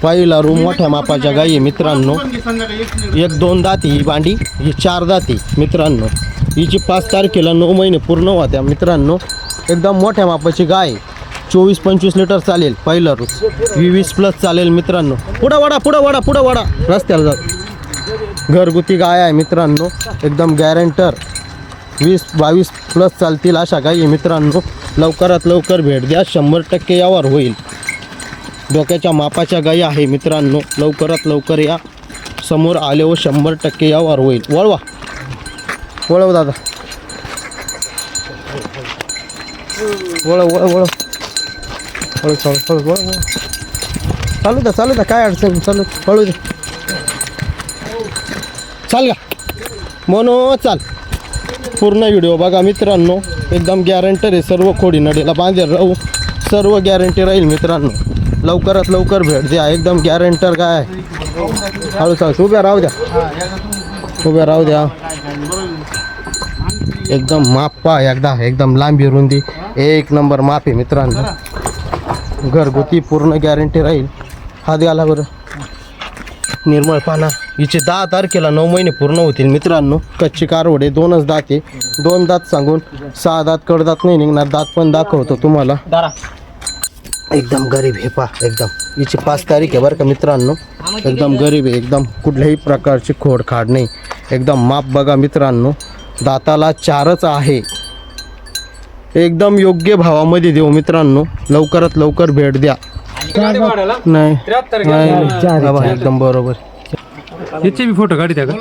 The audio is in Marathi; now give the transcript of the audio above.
पहिला रूम मोठ्या मापाच्या गाई आहे मित्रांनो. 1-2 दाती ही बांडी, ही 4 दाती मित्रांनो. हिची 5 तारखेला 9 महिने पूर्ण होत्या मित्रांनो. एकदम मोठ्या मापाची गाय, 24-25 लिटर चालेल. पहिला रूम 20+ चालेल मित्रांनो. पुढं वाडा रस्त्याला जात. घरगुती गाय आहे मित्रांनो, एकदम गॅरंटर. 20-22+ चालतील अशा गाई मित्रांनो. लवकरात लवकर भेट द्या, 100% यावर होईल. डोक्याच्या मापाच्या गाई आहे मित्रांनो. लवकरात लवकर या, समोर आले व 100% यावर होईल. वळव दादा, वळव चालू द्या काय अडचण, चालू पळू दे. चाल का म्हणू चाल. पूर्ण व्हिडिओ बघा मित्रांनो, एकदम गॅरंटर आहे. सर्व खोडी नडीला बांधेल राहू, सर्व गॅरंटी राहील मित्रांनो. लवकरात लवकर भेट द्या, एकदम गॅरंटर काय आहे. हळू चाल, उभ्या राहू द्या. एकदम माप पहा एकदा, एकदम लांबी रुंदी 1 नंबर माप आहे मित्रांनो. घरगुती पूर्ण गॅरंटी राहील. हात घाला बरं. निर्मळ पाना. हिचे 10 तारखेला 9 महिने पूर्ण होतील मित्रांनो. कच्ची कारवडे, 2च दात आहे. 2 दात सांगून 6 दात कडदात नाही निघणार. दात पण दाखवतो तुम्हाला. एकदम गरीब हे पा, एकदम हिची 5 तारीख आहे बरं का मित्रांनो. एकदम गरीब आहे, एकदम कुठल्याही प्रकारची खोडखाड नाही. एकदम माप बघा मित्रांनो. दाताला 4च आहे. एकदम योग्य भावामध्ये देऊ मित्रांनो. लवकरात लवकर भेट द्या. नाही एकदम बरोबर. याचे बी फोटो काढी त्या का?